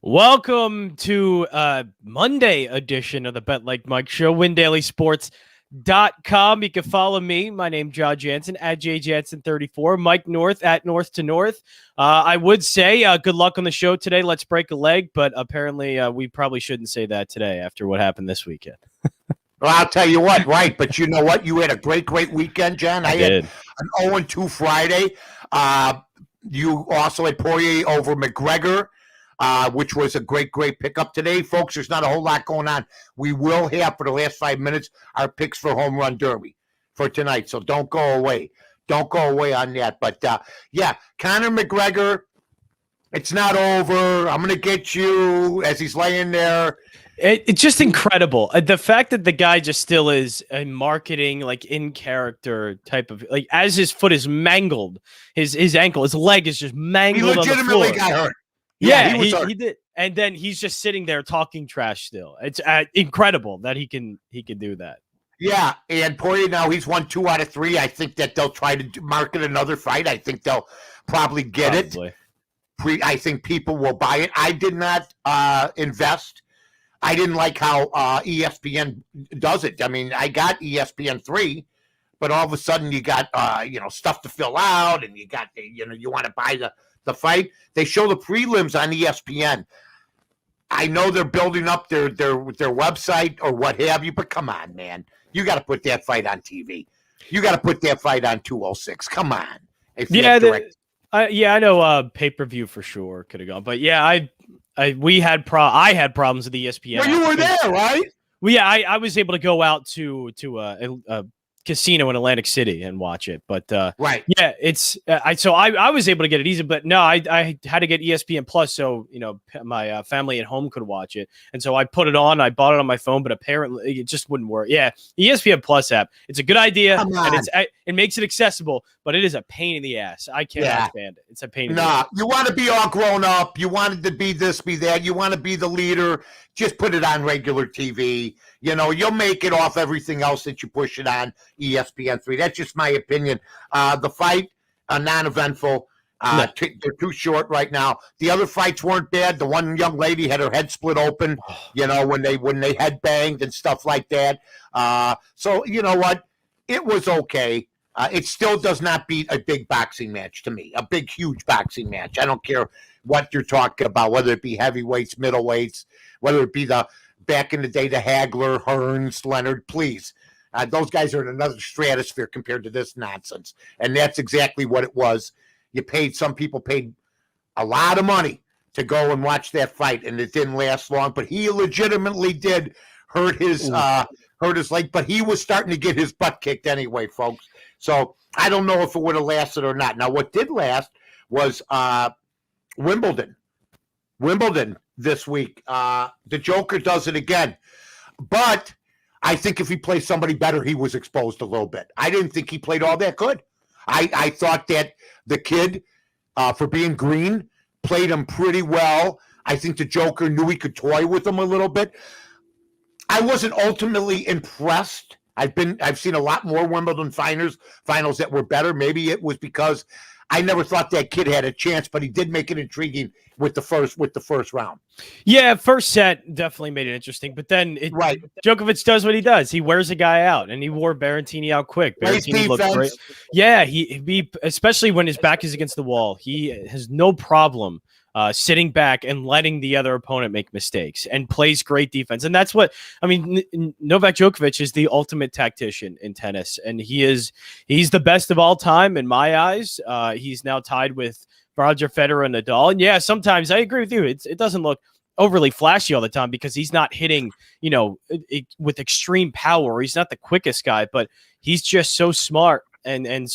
Welcome to Monday edition of the Bet Like Mike Show, WinDailySports.com. You can follow me. My name's Jon Jansen at JJansen34. Mike North at North to North. I would say good luck on the show today. Let's break a leg, but apparently we probably shouldn't say that today after what happened this weekend. Well, I'll tell you what, right? But you know what? You had a great weekend, Jon. I had an 0-2 Friday. You also had Poirier over McGregor. Which was a great pickup today. Folks, there's not a whole lot going on. We will have, for the last 5 minutes, our picks for Home Run Derby for tonight, so don't go away. Don't go away on that. But, yeah, Conor McGregor, it's not over. I'm going to get you as he's laying there. It's just incredible. The fact that the guy just still is a marketing, like in character type of, like as his foot is mangled, his ankle, his leg is just mangled. He legitimately got hurt. Yeah, he did, and then he's just sitting there talking trash still. It's incredible that he can do that. Yeah, and Poirier now he's won 2 out of 3. I think that they'll try to market another fight. I think they'll probably get it. I think people will buy it. I did not invest. I didn't like how ESPN does it. I mean, I got ESPN 3, but all of a sudden you got stuff to fill out, and you got you want to buy the fight. They show the prelims on ESPN. I know they're building up their website or what have you, but come on, man. You got to put that fight on TV. You got to put that fight on 206. Come on. I know pay-per-view for sure could have gone. But yeah, I had problems with ESPN. Well, you were there, right? Well, yeah, I was able to go out to a casino in Atlantic City and watch it, but right, yeah, it's I was able to get it easy, but no, I had to get ESPN Plus so my family at home could watch it, and so I put it on. I bought it on my phone, but apparently it just wouldn't work. Yeah, ESPN Plus app, it's a good idea, and it makes it accessible, but it is a pain in the ass. I can't stand it. It's a pain in the ass. You want to be all grown up. You wanted to be this, be that. You want to be the leader. Just put it on regular TV. You'll make it off everything else that you push it on ESPN 3. That's just my opinion. The fight, non-eventful. They're too short right now. The other fights weren't bad. The one young lady had her head split open, when they head banged and stuff like that. So you know what? It was okay. It still does not beat a big boxing match to me, a big, huge boxing match. I don't care what you're talking about, whether it be heavyweights, middleweights, whether it be the back in the day, the Hagler, Hearns, Leonard, please. Those guys are in another stratosphere compared to this nonsense. And that's exactly what it was. Some people paid a lot of money to go and watch that fight, and it didn't last long. But he legitimately did hurt his leg, but he was starting to get his butt kicked anyway, folks. So I don't know if it would have lasted or not. Now, what did last was Wimbledon this week. The Joker does it again. But I think if he plays somebody better, he was exposed a little bit. I didn't think he played all that good. I thought that the kid, for being green, played him pretty well. I think the Joker knew he could toy with him a little bit. I wasn't ultimately impressed. I've seen a lot more Wimbledon finals that were better. Maybe it was because I never thought that kid had a chance, but he did make it intriguing with the first round. Yeah, first set definitely made it interesting, but then Djokovic does what he does. He wears a guy out, and he wore Berrettini out quick. Berrettini looked great. Yeah, he especially when his back is against the wall, he has no problem sitting back and letting the other opponent make mistakes and plays great defense. And that's what, Novak Djokovic is the ultimate tactician in tennis. And he's the best of all time in my eyes. He's now tied with Roger Federer and Nadal. And yeah, sometimes I agree with you. It doesn't look overly flashy all the time because he's not hitting, with extreme power. He's not the quickest guy, but he's just so smart. And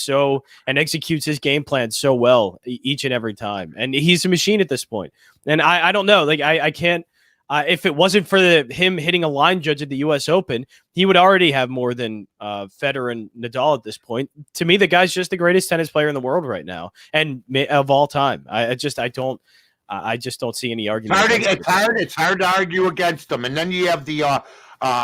executes his game plan so well each and every time. And he's a machine at this point. And I don't know, I can't, if it wasn't for him hitting a line judge at the U.S. Open, he would already have more than Federer and Nadal at this point. To me, the guy's just the greatest tennis player in the world right now and of all time. I just don't see any argument. It's hard to argue against him. And then you have the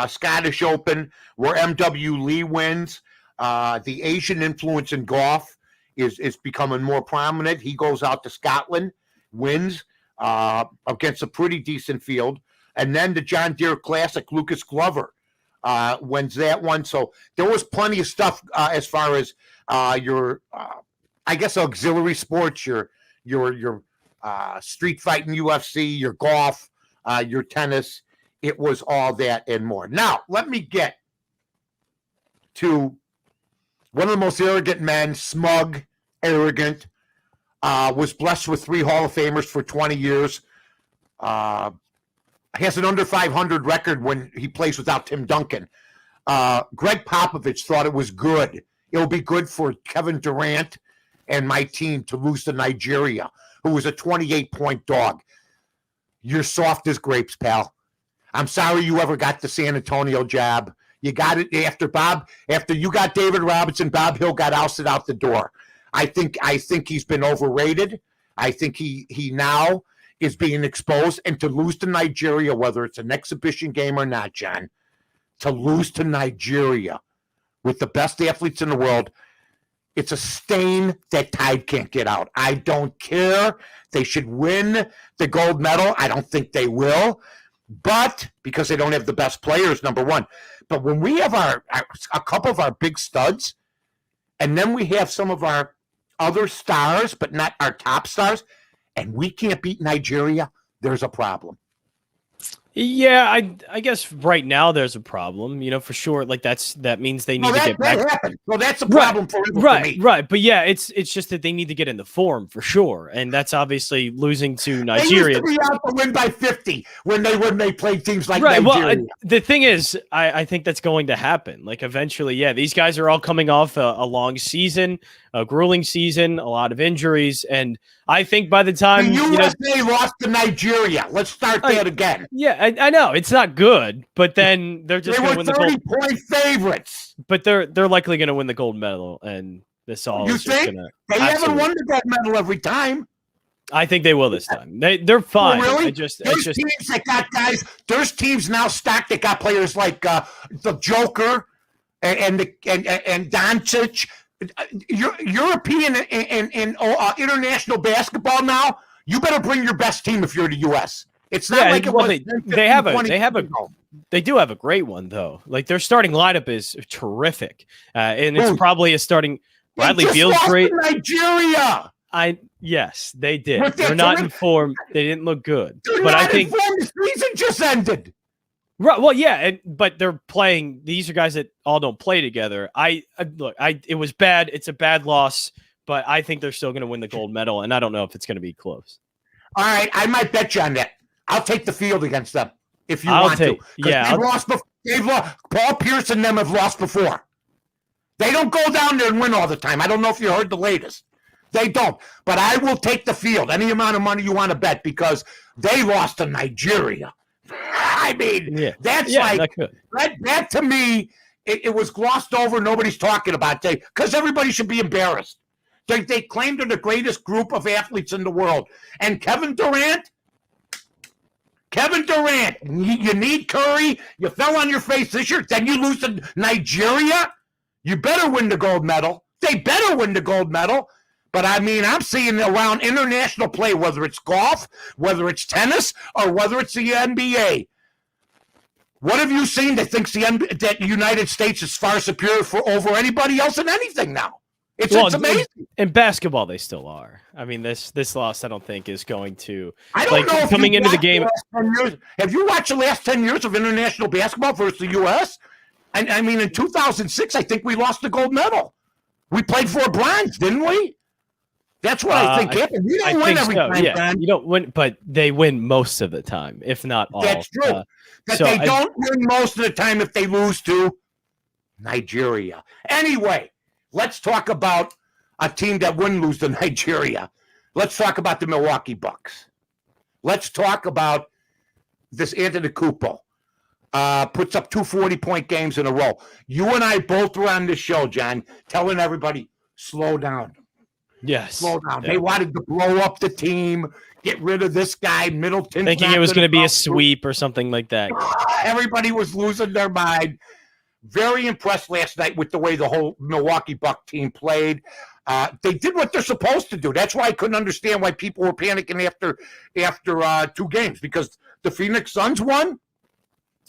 Scottish Open where M.W. Lee wins. The Asian influence in golf is becoming more prominent. He goes out to Scotland, wins. against a pretty decent field. And then the John Deere Classic, Lucas Glover wins that one. So there was plenty of stuff as far as your, I guess, auxiliary sports, your street fighting UFC, your golf, your tennis. It was all that and more. Now, let me get to one of the most arrogant men, smug, arrogant, was blessed with 3 Hall of Famers for 20 years. Has an under 500 record when he plays without Tim Duncan. Greg Popovich thought it was good. It'll be good for Kevin Durant and my team to lose to Nigeria, who was a 28-point dog. You're soft as grapes, pal. I'm sorry you ever got the San Antonio job. You got it after you got David Robinson, Bob Hill got ousted out the door. I think he's been overrated. I think he now is being exposed, and to lose to Nigeria, whether it's an exhibition game or not, John, to lose to Nigeria with the best athletes in the world, it's a stain that Tide can't get out. I don't care. They should win the gold medal. I don't think they will, but because they don't have the best players, number one. But when we have a couple of our big studs, and then we have some of our other stars, but not our top stars, and we can't beat Nigeria, there's a problem. Yeah, I guess right now there's a problem, for sure. Like that means they need to get back. Well, that's a problem for me. Right. But yeah, it's just that they need to get in the form for sure, and that's obviously losing to Nigeria. They used to be out to win by 50 when they played teams like Nigeria. Well, the thing is, I think that's going to happen. Like eventually, yeah, these guys are all coming off a long season, a grueling season, a lot of injuries, and I think by the time the USA lost to Nigeria, let's start that again. Yeah, I know it's not good, but then they're just going to win the gold. 30-point favorites, but they're likely going to win the gold medal, and this all. You think they haven't won the gold medal every time? I think they will this time. They're fine. Oh, really? There's teams that got guys. There's teams now stacked that got players like the Joker and Doncic. European and international basketball now, you better bring your best team if you're the U.S. It's not like it was. They do have a great one though. Like their starting lineup is terrific, and it's probably a starting. Bradley Beal's great. Nigeria. Yes, they did. They're not in form. They didn't look good, but I think the season just ended. Right. Well, yeah, but they're playing. These are guys that all don't play together. It was bad. It's a bad loss, but I think they're still going to win the gold medal, and I don't know if it's going to be close. All right, I might bet you on that. I'll take the field against them if you want to. Yeah, they've lost. Paul Pierce and them have lost before. They don't go down there and win all the time. I don't know if you heard the latest. They don't. But I will take the field, any amount of money you want to bet, because they lost to Nigeria. I mean, that's like that to me. It was glossed over. Nobody's talking about it because everybody should be embarrassed. They claim they're the greatest group of athletes in the world. And Kevin Durant, you need Curry. You fell on your face this year. Then you lose to Nigeria. You better win the gold medal. They better win the gold medal. But, I mean, I'm seeing around international play, whether it's golf, whether it's tennis, or whether it's the NBA. What have you seen that thinks that the United States is far superior over anybody else in anything now? It's amazing. In basketball, they still are. I mean, this loss, I don't think, is going to – I don't know if coming into the game. Have you watched the last 10 years of international basketball versus the U.S.? And, I mean, in 2006, I think we lost the gold medal. We played for a bronze, didn't we? That's what I think happened. You don't win every time, man. You don't win, but they win most of the time, if not all. That's true. But they don't win most of the time if they lose to Nigeria. Anyway, let's talk about a team that wouldn't lose to Nigeria. Let's talk about the Milwaukee Bucks. Let's talk about this Antetokounmpo. Puts up 2 40-point games in a row. You and I both were on this show, John, telling everybody, slow down. Yes. Slow down. Yeah. They wanted to blow up the team, get rid of this guy, Middleton. Thinking it was going to be a sweep or something like that. Everybody was losing their mind. Very impressed last night with the way the whole Milwaukee Buck team played. They did what they're supposed to do. That's why I couldn't understand why people were panicking after 2 games, because the Phoenix Suns won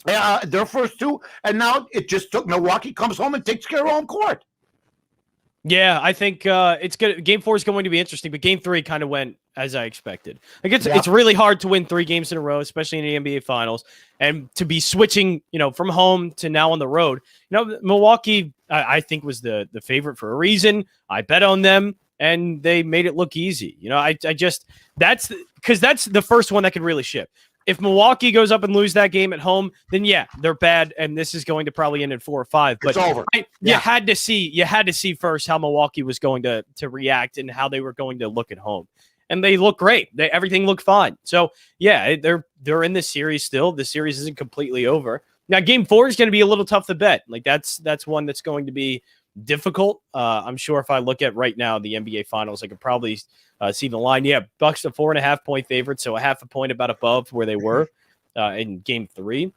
their first 2, and now it just took Milwaukee comes home and takes care of home court. Yeah, I think it's good. Game 4 is going to be interesting, but Game 3 kind of went as I expected. Like it's really hard to win 3 games in a row, especially in the NBA Finals, and to be switching, from home to now on the road. Milwaukee, I think, was the favorite for a reason. I bet on them, and they made it look easy. I just that's the first one that could really ship. If Milwaukee goes up and lose that game at home, then yeah, they're bad, and this is going to probably end in 4 or 5. But it's over. You had to see first how Milwaukee was going to react and how they were going to look at home, and they look great. Everything looked fine. So yeah, they're in this series still. The series isn't completely over. Now, Game 4 is going to be a little tough to bet. Like that's one that's going to be difficult. I'm sure if I look at right now the NBA Finals, I could probably see the line. Yeah, Bucks a 4.5-point favorite, so a half a point about above where they were in Game 3.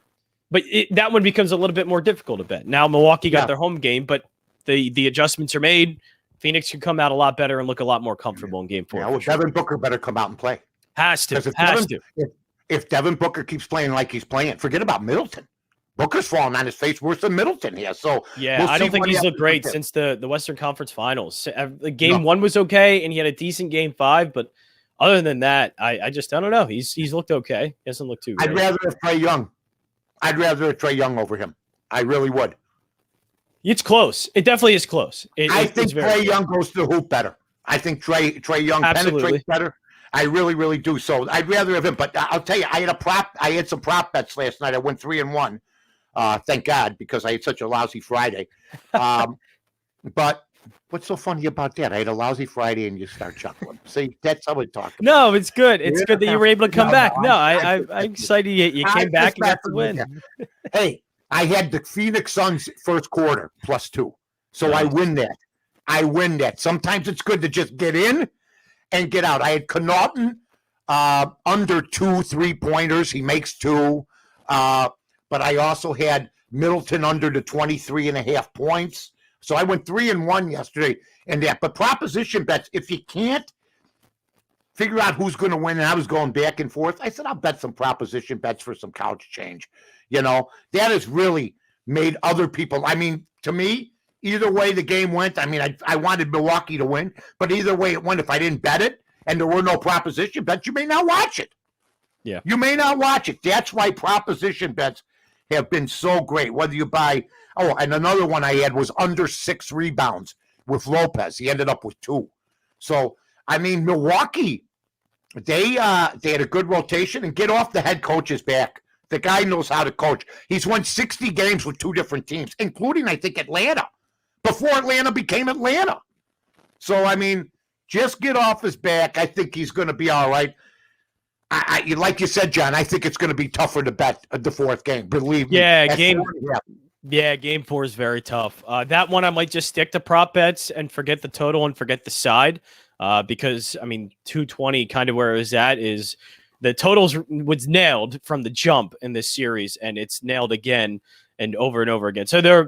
But that one becomes a little bit more difficult to bet. Now Milwaukee got their home game, but the adjustments are made. Phoenix can come out a lot better and look a lot more comfortable in Game 4. Yeah, well, Devin Booker better come out and play. Has to. If Devin Booker keeps playing like he's playing, forget about Middleton. Booker's falling on his face worse than Middleton here. So yeah, I don't think he's looked great since the Western Conference Finals. Game 1 was okay, and he had a decent Game 5, but other than that, I don't know. He's looked okay. He hasn't looked too great. I'd rather have Trae Young. I'd rather have Trae Young over him. I really would. It's close. It definitely is close. I think Trae Young goes to the hoop better. I think Trae Young penetrates better. I really, really do. So I'd rather have him. But I'll tell you, I had some prop bets last night. I went 3-1. Thank God, because I had such a lousy Friday. But what's so funny about that? I had a lousy Friday and you start chuckling. See, that's how we talk. No, it's good. It's good that you were able to come back. No, I'm excited you came back and got to win. Hey, I had the Phoenix Suns first quarter +2. So nice. I win that. Sometimes it's good to just get in and get out. I had Connaughton under 2 3-pointers. He makes 2. But I also had Middleton under the 23.5 points. So I went 3-1 yesterday and that. But proposition bets, if you can't figure out who's going to win, and I was going back and forth, I said, I'll bet some proposition bets for some couch change. That has really made other people. I mean, to me, either way the game went, I mean, I wanted Milwaukee to win, but either way it went, if I didn't bet it and there were no proposition bets, you may not watch it. Yeah. You may not watch it. That's why proposition bets have been so great. Whether you buy, and another one I had was under 6 rebounds with Lopez. He ended up with 2. So, I mean, Milwaukee, they had a good rotation, and get off the head coach's back. The guy knows how to coach. He's won 60 games with 2 different teams, including, I think, Atlanta, before Atlanta became Atlanta. So, I mean, just get off his back. I think he's going to be all right. I like you said, John, I think it's going to be tougher to bet the 4th game. Believe me. Yeah, Game 4 is very tough. That one I might just stick to prop bets and forget the total and forget the side because, I mean, 220 kind of where it was at is the totals was nailed from the jump in this series, and it's nailed again and over again. So they're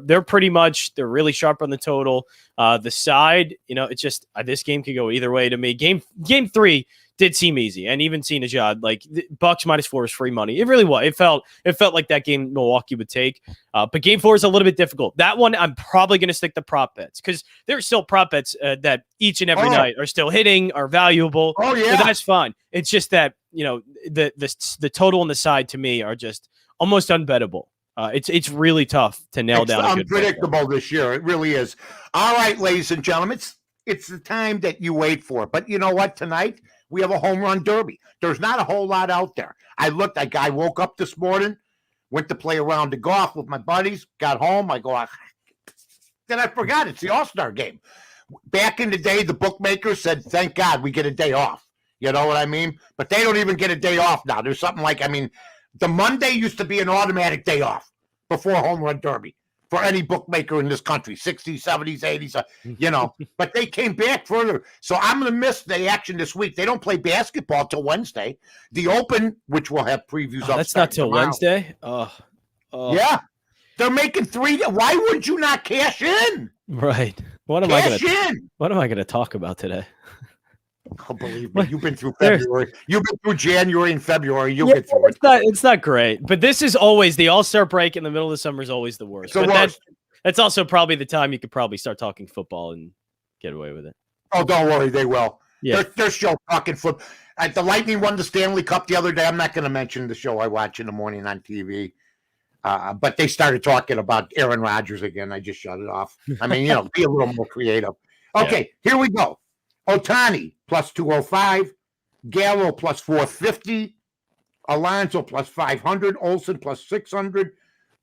really sharp on the total. The side, it's just this game could go either way to me. Game 3 did seem easy, and even seeing Ajad, like Bucks -4 is free money. It really was. It felt like that game Milwaukee would take. But Game 4 is a little bit difficult. That one I'm probably going to stick to prop bets because there's still prop bets that each and every night are still hitting, are valuable. Oh yeah, so that's fine. It's just that the total and the side to me are just almost unbettable. It's really tough to nail down. It's unpredictable this year. It really is. All right, ladies and gentlemen, it's the time that you wait for. But you know what? Tonight we have a home run derby. There's not a whole lot out there. I woke up this morning, went to play a round of golf with my buddies, got home. Then I forgot it's the All-Star game. Back in the day, the bookmakers said, thank God we get a day off. You know what I mean? But they don't even get a day off now. There's something like, the Monday used to be an automatic day off before home run derby for any bookmaker in this country, 60s, 70s, 80s, But they came back further. So I'm going to miss the action this week. They don't play basketball till Wednesday. The Open, which we'll have previews of. That's not till tomorrow. Wednesday? Yeah. They're making 3. Why would you not cash in? Right. What am I gonna talk about today? Oh, believe me, you've been through February. You've been through January and February. You'll get through it. It's not great, but this is always the All-Star break in the middle of the summer is always the worst. That's also probably the time you could probably start talking football and get away with it. Oh, don't worry, they will. Yeah, they're still talking football. The Lightning won the Stanley Cup the other day. I'm not going to mention the show I watch in the morning on TV, but they started talking about Aaron Rodgers again. I just shut it off. I mean, be a little more creative. Okay, Here we go. Ohtani plus 205, Gallo plus 450, Alonso plus 500, Olsen plus 600,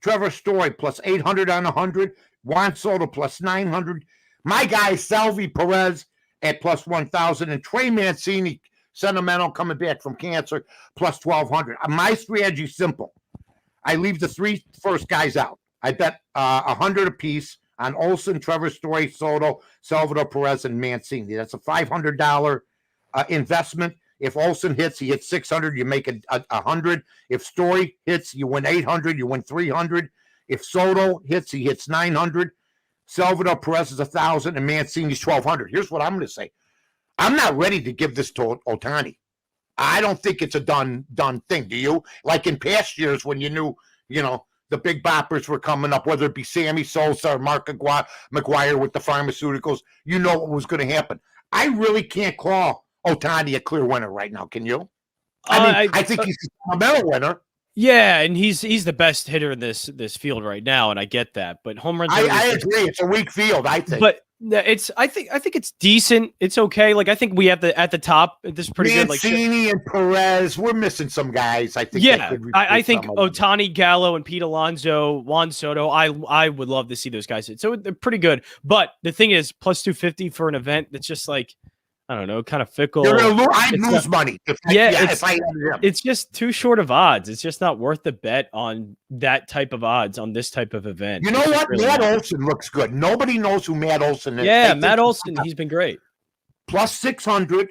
Trevor Story plus 800 on 100, Juan Soto plus 900, my guy Salvi Perez at plus 1,000, and Trey Mancini, sentimental, coming back from cancer, plus 1,200. My strategy is simple. I leave the three first guys out. I bet 100 apiece on Olsen, Trevor Story, Soto, Salvador Perez, and Mancini. That's a $500 investment. If Olsen hits, he hits 600. You make it 100. If Story hits, you win 800. You win 300. If Soto hits, he hits 900. Salvador Perez is 1,000, and Mancini's 1,200. Here's what I'm going to say. I'm not ready to give this to Ohtani. I don't think it's a done thing. Do you? Like in past years when you knew, the big boppers were coming up, whether it be Sammy Sosa or Mark McGuire with the pharmaceuticals, you know what was going to happen. I really can't call Ohtani a clear winner right now. Can you? I think he's a medal winner. Yeah, and he's the best hitter in this field right now, and I get that. But home runs, I agree. It's a weak field, I think. But I think it's decent. It's okay. Like I think we have at the top. This is pretty good. Like Mancini and Perez, we're missing some guys. I think. Yeah, I think Ohtani, Gallo, and Pete Alonso, Juan Soto. I would love to see those guys hit. So they're pretty good. But the thing is, plus 250 for an event that's just like, I don't know, kind of fickle. I'd lose money. If I had him. It's just too short of odds. It's just not worth the bet on that type of odds on this type of event. You know what? Really Matt Olson looks good. Nobody knows who Matt Olson is. Yeah, Matt Olson, he's been great. Plus 600.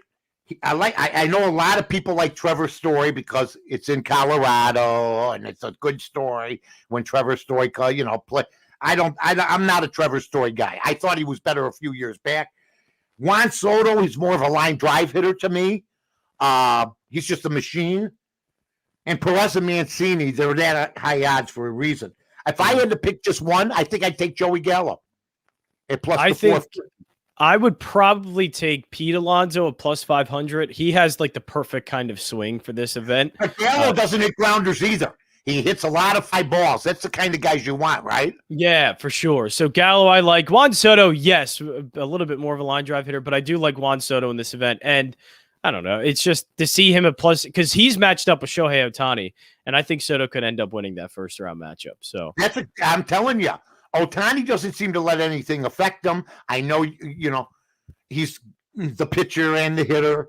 I know a lot of people like Trevor Story because it's in Colorado and it's a good story when Trevor Story play. I'm not a Trevor Story guy. I thought he was better a few years back. Juan Soto is more of a line drive hitter to me. He's just a machine. And Perez and Mancini, they're that high odds for a reason. If I had to pick just one, I think I'd take Joey Gallo at plus the fourth. I would probably take Pete Alonso at plus 500. He has like the perfect kind of swing for this event. But Gallo doesn't hit grounders either. He hits a lot of fly balls. That's the kind of guys you want, right? Yeah, for sure. So Gallo, I like. Juan Soto, yes, a little bit more of a line drive hitter, but I do like Juan Soto in this event. And I don't know. It's just to see him at plus, because he's matched up with Shohei Ohtani, and I think Soto could end up winning that first round matchup. So I'm telling you, Ohtani doesn't seem to let anything affect him. I know, he's the pitcher and the hitter.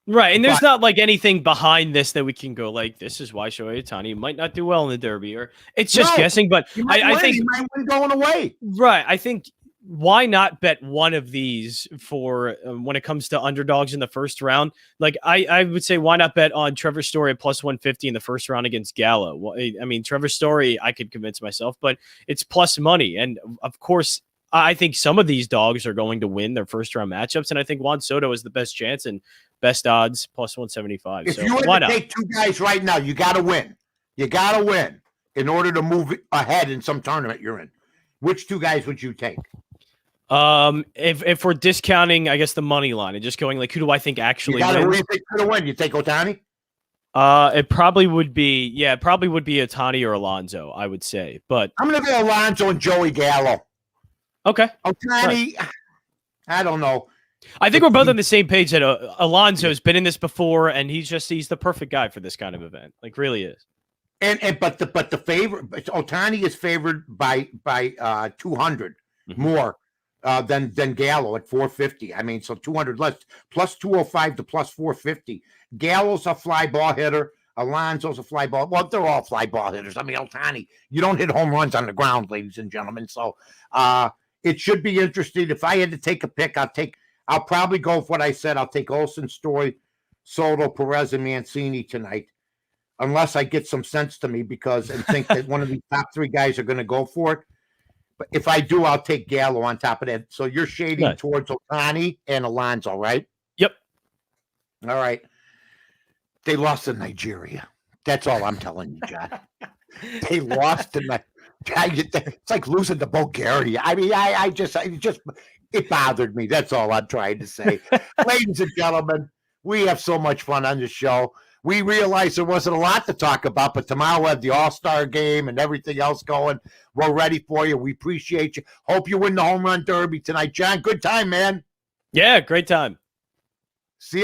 Right, and there's not like anything behind this that we can go like, this is why Shohei Ohtani might not do well in the Derby, or it's just guessing. But I think he might win going away. Right, I think why not bet one of these for when it comes to underdogs in the first round? Like I would say, why not bet on Trevor Story at plus 150 in the first round against Gallo? Well, I mean, Trevor Story, I could convince myself, but it's plus money, and of course, I think some of these dogs are going to win their first round matchups, and I think Juan Soto is the best chance and best odds, plus 175. If you were to take two guys right now, you got to win. You got to win in order to move ahead in some tournament you're in. Which two guys would you take? If we're discounting, I guess, the money line and just going like, who do I think actually wins? Who do you think could win? You take Ohtani? It probably would be Ohtani or Alonso, I would say. But I'm going to go Alonso and Joey Gallo. Okay. Ohtani, right. I don't know. I think we're both on the same page that Alonso's been in this before, and he's the perfect guy for this kind of event. Like, really is. But the favorite, Ohtani is favored by 200 more than Gallo at 450. I mean, so 200 less, plus 205 to plus 450. Gallo's a fly ball hitter. Alonso's a fly ball. Well, they're all fly ball hitters. I mean, Ohtani, you don't hit home runs on the ground, ladies and gentlemen. So it should be interesting. If I had to take a pick, I'll probably go with what I said. I'll take Olsen, Story, Soto, Perez, and Mancini tonight, unless I get some sense to me and think that one of the top three guys are going to go for it. But if I do, I'll take Gallo on top of that. So you're shading Nice. towards Otani and Alonso, right? Yep. All right. They lost to Nigeria. That's all I'm telling you, John. They lost to Nigeria. It's like losing to Bulgaria. I mean, it bothered me. That's all I'm trying to say. Ladies and gentlemen, we have so much fun on the show. We realized there wasn't a lot to talk about, but tomorrow we'll have the All-Star game and everything else going. We're ready for you. We appreciate you. Hope you win the home run derby tonight. John, good time, man. Yeah, great time. See you later.